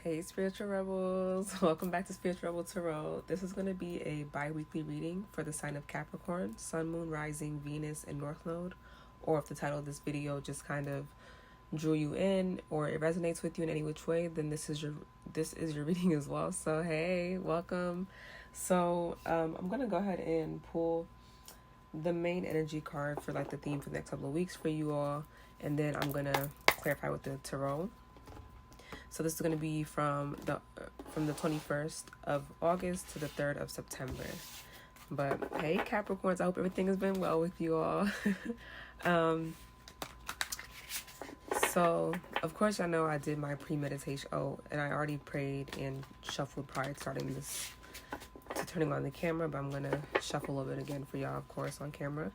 Hey spiritual rebels, welcome back to Spiritual Rebel Tarot. This is going to be a bi-weekly reading for the sign of Capricorn, Sun, Moon, Rising, Venus, and North Node. Or if the title of this video just kind of drew you in or it resonates with you in any which way, then this is your reading as well. So hey, welcome. So I'm going to go ahead and pull the main energy card for like the theme for the next couple of weeks for you all, and then I'm going to clarify with the tarot. So this is going to be from the 21st of August to the 3rd of September. But hey, Capricorns, I hope everything has been well with you all. So, of course, I know I did my pre-meditation. Oh, and I already prayed and shuffled prior to starting this, to turning on the camera. But I'm going to shuffle a little bit again for y'all, of course, on camera.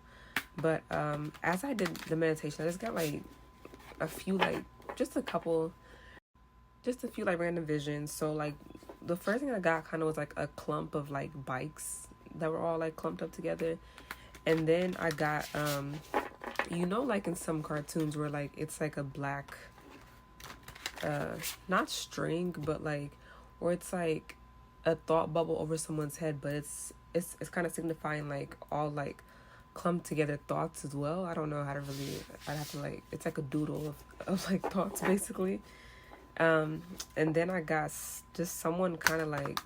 But as I did the meditation, I just got like a few, like just a few like random visions. So like the first thing I got kind of was like a clump of like bikes that were all like clumped up together. And then I got like in some cartoons where like it's like a black not string, but like, or it's like a thought bubble over someone's head, but it's kind of signifying like all like clumped together thoughts as well. I don't know how to really, I'd have to like, it's like a doodle of like thoughts basically. And then I got just someone kind of like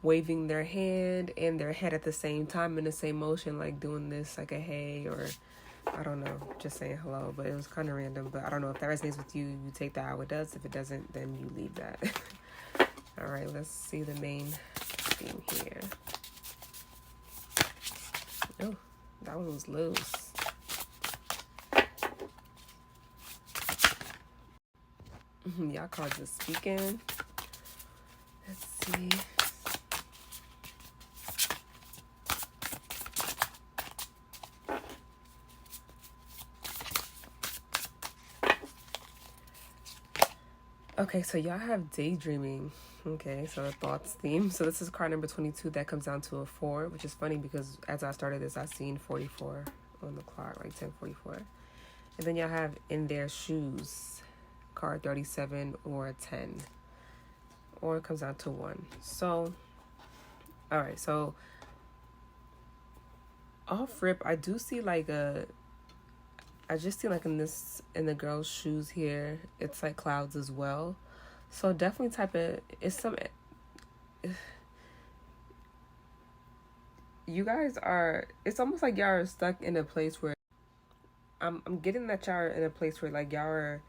waving their hand and their head at the same time in the same motion, like doing this like a hey, or I don't know, just saying hello. But it was kind of random. But I don't know if that resonates with you, you take that how it does. If it doesn't, then you leave that. All right, let's see the main theme here. Oh, that one was loose. Y'all cards are speaking. Let's see. Okay, so y'all have daydreaming. Okay, so the thoughts theme. So this is card number 22 that comes down to a 4, which is funny because as I started this, I seen 44 on the clock, like 10:44. And then y'all have in their shoes, card 37 or a 10, or it comes down to 1. So all right, so off rip, I do see like I just see like in the girl's shoes here, it's like clouds as well. So definitely you guys are, it's almost like y'all are stuck in a place where I'm getting that y'all are in a place where like y'all are,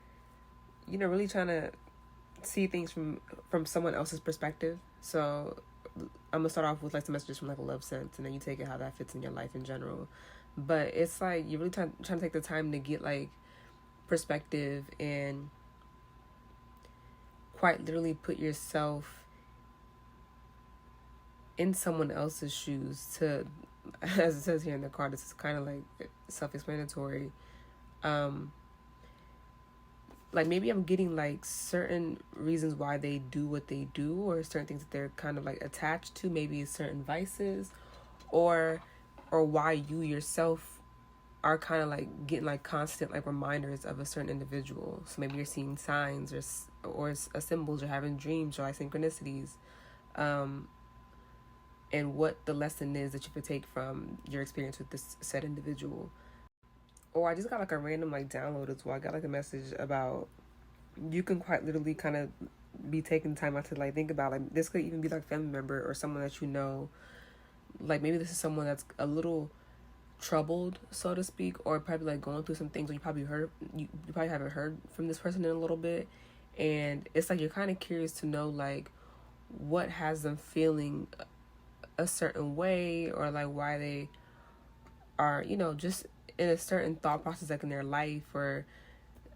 really trying to see things from someone else's perspective. So I'm gonna start off with like some messages from like a love sense, and then you take it how that fits in your life in general. But it's like you're really trying to take the time to get like perspective and quite literally put yourself in someone else's shoes to, as it says here in the card, this is kind of like self-explanatory. Like maybe I'm getting like certain reasons why they do what they do, or certain things that they're kind of like attached to, maybe certain vices, or why you yourself are kind of like getting like constant like reminders of a certain individual. So maybe you're seeing signs or symbols, or having dreams or like synchronicities, and what the lesson is that you could take from your experience with this said individual. Or I just got like a random like download as well. I got like a message about you can quite literally kind of be taking time out to like think about, like this could even be like a family member or someone that you know. Like maybe this is someone that's a little troubled, so to speak, or probably like going through some things where you probably haven't heard from this person in a little bit, and it's like you're kind of curious to know like what has them feeling a certain way, or like why they are just in a certain thought process like in their life, or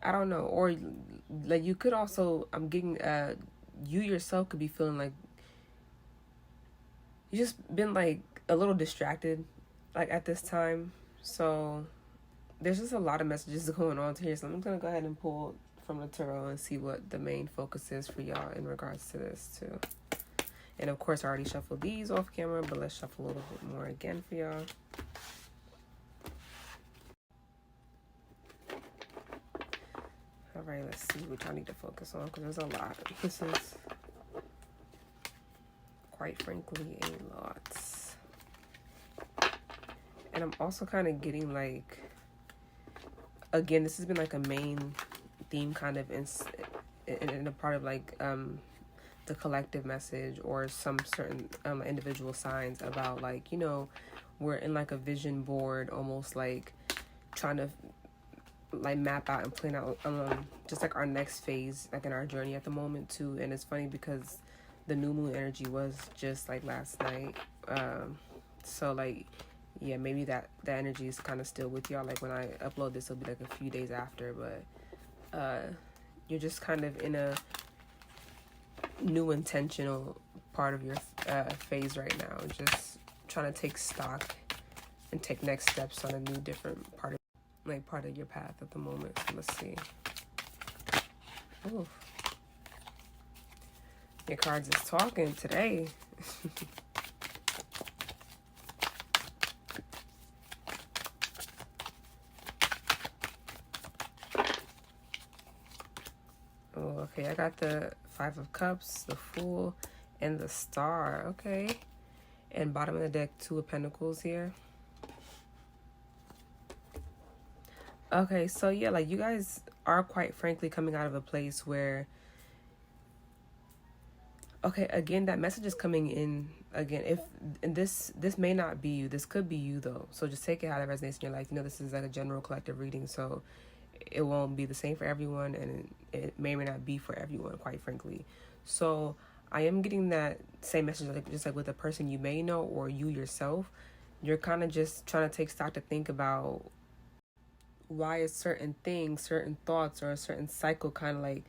I don't know. Or like you could also, I'm getting you yourself could be feeling like you just been like a little distracted like at this time. So there's just a lot of messages going on here, so I'm gonna go ahead and pull from the tarot and see what the main focus is for y'all in regards to this too. And of course I already shuffled these off camera, but let's shuffle a little bit more again for y'all. All right, let's see which I need to focus on, because there's a lot. This is, quite frankly, a lot. And I'm also kind of getting like, again, this has been like a main theme kind of in a part of like the collective message, or some certain individual signs about like, you know, we're in like a vision board, almost like trying to like map out and plan out just like our next phase, like in our journey at the moment too. And it's funny because the new moon energy was just like last night, so like, yeah, maybe that energy is kind of still with y'all. Like when I upload this, it'll be like a few days after, but you're just kind of in a new intentional part of your phase right now, just trying to take stock and take next steps on a new different part of your path at the moment. So let's see. Oh, your cards is talking today. Oh, okay, I got the Five of Cups, the Fool, and the Star. Okay, and bottom of the deck, Two of Pentacles here. Okay, so yeah, like you guys are quite frankly coming out of a place where, okay, again, that message is coming in again. If this may not be you, this could be you though. So just take it how that resonates in your life. You know, this is like a general collective reading, so it won't be the same for everyone, and it may or may not be for everyone, quite frankly. So I am getting that same message, like just like with a person you may know or you yourself. You're kind of just trying to take stock to think about why a certain thing, certain thoughts, or a certain cycle kind of like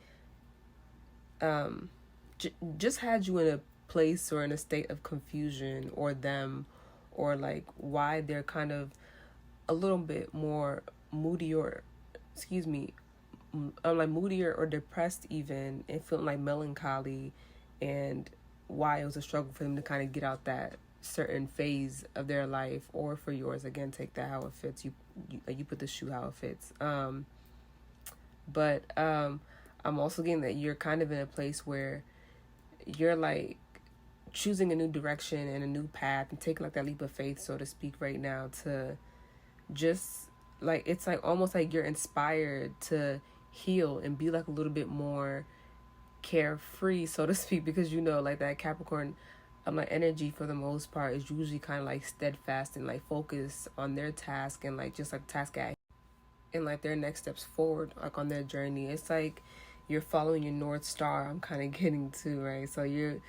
just had you in a place or in a state of confusion, or them, or like why they're kind of a little bit more moody, or like moodier or depressed even, and feeling like melancholy, and why it was a struggle for them to kind of get out that certain phase of their life, or for yours, again, take that how it fits. You put the shoe how it fits. But I'm also getting that you're kind of in a place where you're like choosing a new direction and a new path, and taking like that leap of faith, so to speak, right now, to just like, it's like almost like you're inspired to heal and be like a little bit more carefree, so to speak, because you know, like that Capricorn like energy for the most part is usually kind of like steadfast and like focused on their task, and like just like task at and like their next steps forward, like on their journey. It's like you're following your North Star, I'm kind of getting to, right? So you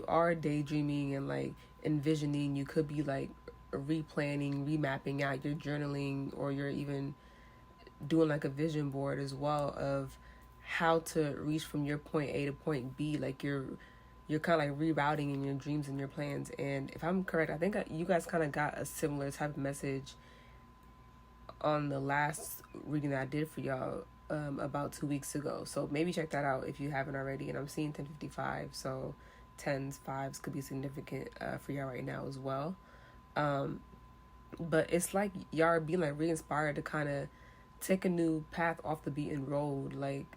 are daydreaming and like envisioning. You could be like replanning, remapping out your journaling, or you're even doing like a vision board as well of how to reach from your point A to point B. Like you're kind of like rerouting in your dreams and your plans. And if I'm correct, I think you guys kind of got a similar type of message on the last reading that I did for y'all about 2 weeks ago. So maybe check that out if you haven't already. And I'm seeing 1055, so 10s, 5s could be significant for y'all right now as well. But it's like y'all are being like re-inspired to kind of take a new path off the beaten road. Like,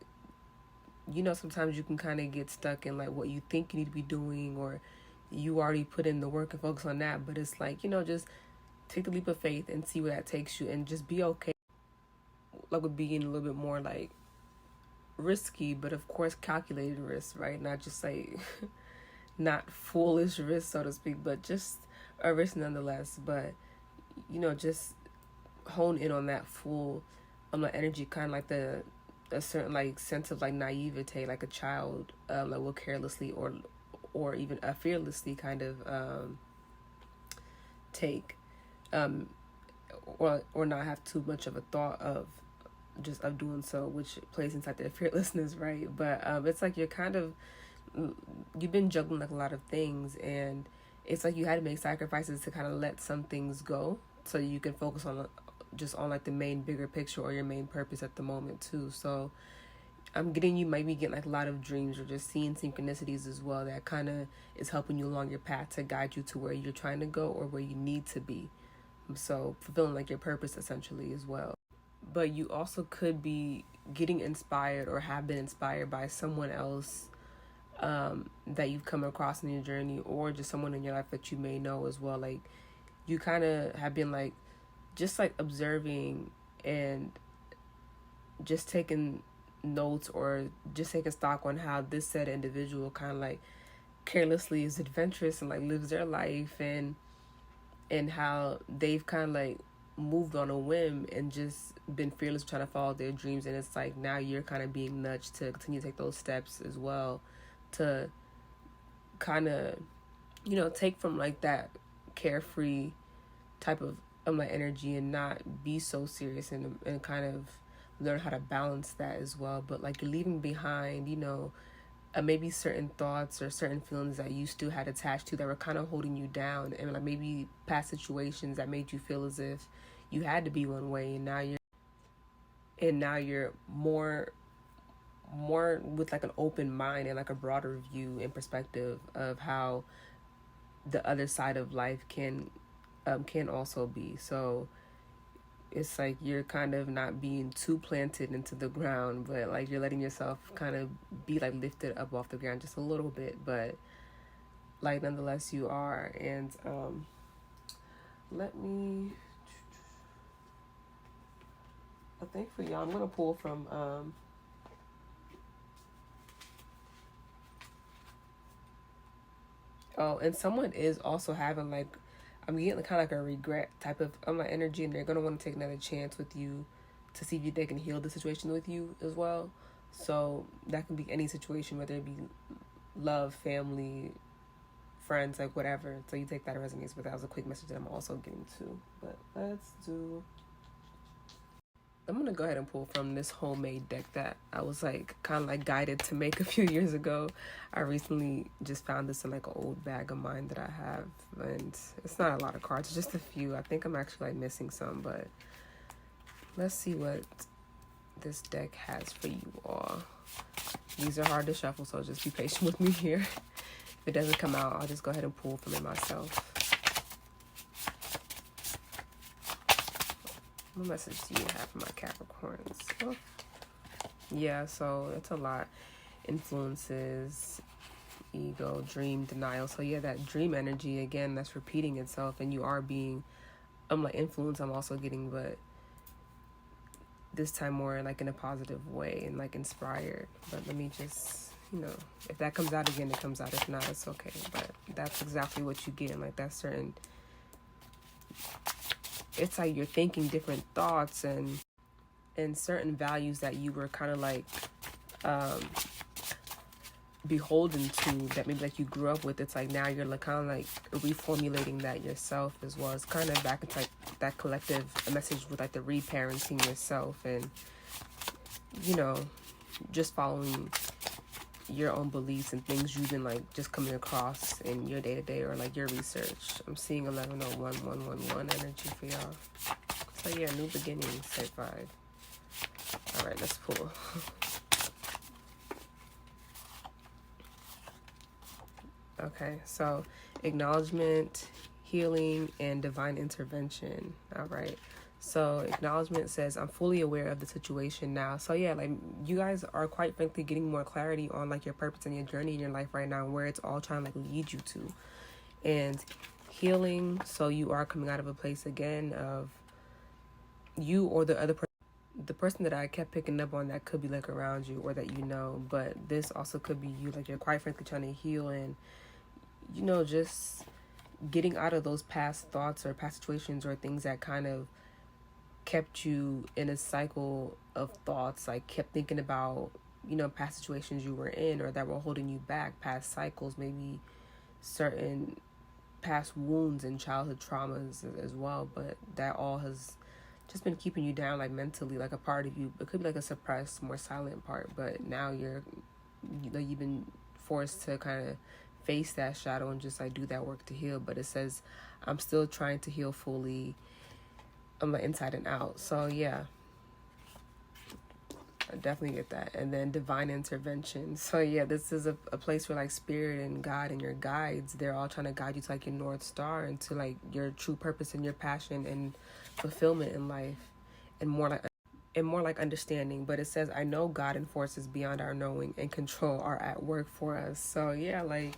you know, sometimes you can kind of get stuck in like what you think you need to be doing, or you already put in the work and focus on that. But it's like, you know, just take the leap of faith and see where that takes you, and just be okay like with being a little bit more like risky, but of course calculated risk, right? Not just like not foolish risk, so to speak, but just a risk nonetheless. But you know, just hone in on that full like energy, kind of like a certain like sense of like naivete, like a child like will carelessly or even fearlessly kind of take or not have too much of a thought of doing so, which plays inside their fearlessness, right? But it's like you've been juggling like a lot of things, and it's like you had to make sacrifices to kind of let some things go, so you can focus on like the main bigger picture, or your main purpose at the moment too. So I'm getting, you might be getting like a lot of dreams, or just seeing synchronicities as well, that kind of is helping you along your path to guide you to where you're trying to go, or where you need to be. So fulfilling like your purpose essentially as well. But you also could be getting inspired or have been inspired by someone else that you've come across in your journey, or just someone in your life that you may know as well. Like, you kind of have been like just like observing and just taking notes, or just taking stock on how this said individual kind of like carelessly is adventurous and like lives their life, and how they've kind of like moved on a whim and just been fearless trying to follow their dreams. And it's like now you're kind of being nudged to continue to take those steps as well, to kind of, you know, take from like that carefree type of like energy and not be so serious, and kind of learn how to balance that as well. But like, you're leaving behind, you know, maybe certain thoughts or certain feelings that you still had attached to that were kind of holding you down, and like maybe past situations that made you feel as if you had to be one way, and now you're more with like an open mind and like a broader view and perspective of how the other side of life can also be. So it's like you're kind of not being too planted into the ground, but like you're letting yourself kind of be like lifted up off the ground just a little bit, but like nonetheless you are. And I think for y'all, I'm gonna pull from and someone is also having like, I'm getting kind of like a regret type of like energy, and they're gonna want to take another chance with you to see if they can heal the situation with you as well. So that can be any situation, whether it be love, family, friends, like whatever. So you take that as resonates, but that was a quick message that I'm also getting to. But I'm gonna go ahead and pull from this homemade deck that I was like kind of like guided to make a few years ago. I recently just found this in like an old bag of mine that I have, and it's not a lot of cards, it's just a few. I think I'm actually like missing some, but let's see what this deck has for you all. These are hard to shuffle, so just be patient with me here. If it doesn't come out, I'll just go ahead and pull from it myself. What message do you have for my Capricorns? Oh. Yeah, so it's a lot. Influences, ego, dream, denial. So yeah, that dream energy, again, that's repeating itself, and you are being, like influenced, I'm also getting, but this time more like in a positive way and like inspired. But let me just, you know, if that comes out again, it comes out. If not, it's okay. But that's exactly what you get. And like that certain, it's like you're thinking different thoughts and certain values that you were kind of like beholden to, that maybe like you grew up with. It's like now you're like kind of like reformulating that yourself as well. It's kind of back into like that collective message with like the reparenting yourself, and you know, just following your own beliefs and things you've been like just coming across in your day-to-day or like your research. I'm seeing 1101 energy for y'all. So yeah, new beginnings, type 5. All right, let's pull. Okay, so acknowledgement, healing, and divine intervention. All right. So acknowledgement says, I'm fully aware of the situation now. So yeah, like you guys are quite frankly getting more clarity on like your purpose and your journey in your life right now, and where it's all trying to like lead you to. And healing, so you are coming out of a place again of you or the other person. The person that I kept picking up on, that could be like around you or that you know, but this also could be you. Like you're quite frankly trying to heal and, you know, just getting out of those past thoughts or past situations or things that kind of kept you in a cycle of thoughts, like kept thinking about, you know, past situations you were in or that were holding you back, past cycles, maybe certain past wounds and childhood traumas as well. But that all has just been keeping you down, like mentally, like a part of you. It could be like a suppressed, more silent part, but now you've been forced to kind of face that shadow and just like do that work to heal. But it says, I'm still trying to heal fully. I'm like inside and out. So yeah, I definitely get that. And then divine intervention. So yeah, this is a place where like spirit and God and your guides, they're all trying to guide you to like your North Star and to like your true purpose and your passion and fulfillment in life, and more like and more like understanding. But it says, I know God and forces beyond our knowing and control are at work for us. So yeah, like,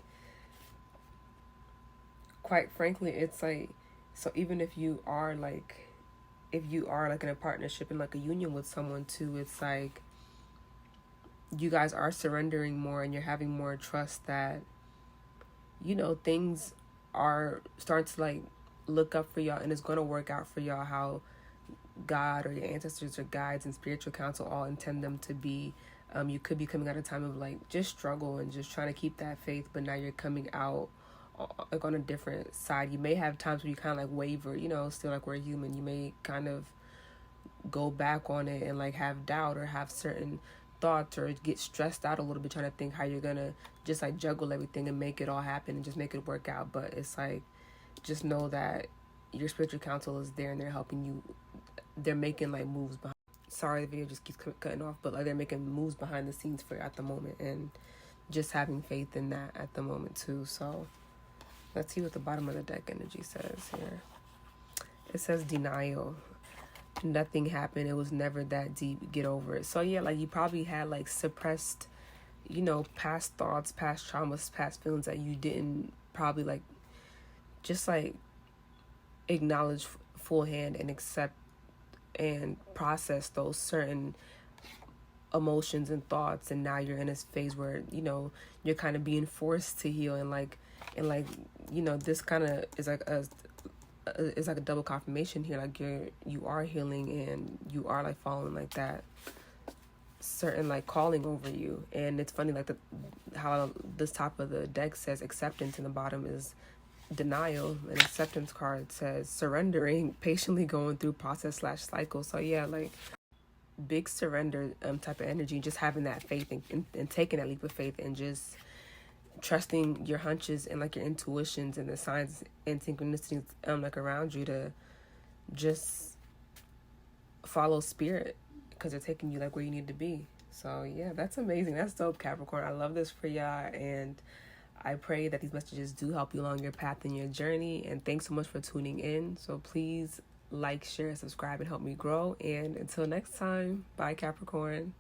quite frankly, it's like, so even if you are like in a partnership and like a union with someone too, it's like you guys are surrendering more and you're having more trust that, you know, things are starting to like look up for y'all, and it's going to work out for y'all how God or your ancestors or guides and spiritual counsel all intend them to be. You could be coming out of a time of like just struggle and just trying to keep that faith, but now you're coming out like on a different side. You may have times where you kind of like waver, you know, still like we're human. You may kind of go back on it and like have doubt or have certain thoughts or get stressed out a little bit trying to think how you're gonna just like juggle everything and make it all happen and just make it work out. But it's like, just know that your spiritual counsel is there and they're helping you. They're making like moves behind. Sorry, the video just keeps cutting off, but like they're making moves behind the scenes for you at the moment, and just having faith in that at the moment too. So let's see what the bottom of the deck energy says here. It says denial. Nothing happened. It was never that deep. Get over it. So yeah, like you probably had like suppressed, you know, past thoughts, past traumas, past feelings that you didn't probably like just like acknowledge full hand and accept and process those certain emotions and thoughts. And now you're in this phase where, you know, you're kind of being forced to heal, and like you know, this kind of is like a double confirmation here. Like you are healing and you are like following like that certain like calling over you. And it's funny, like how this top of the deck says acceptance and the bottom is denial. An acceptance card says surrendering, patiently going through process / cycle. So yeah, like big surrender type of energy, just having that faith and taking that leap of faith and just trusting your hunches and like your intuitions and the signs and synchronicities like around you to just follow spirit, because they're taking you like where you need to be. So yeah, that's amazing. That's dope, Capricorn. I love this for y'all, and I pray that these messages do help you along your path and your journey. And thanks so much for tuning in. So please like, share, subscribe, and help me grow. And until next time, bye, Capricorn.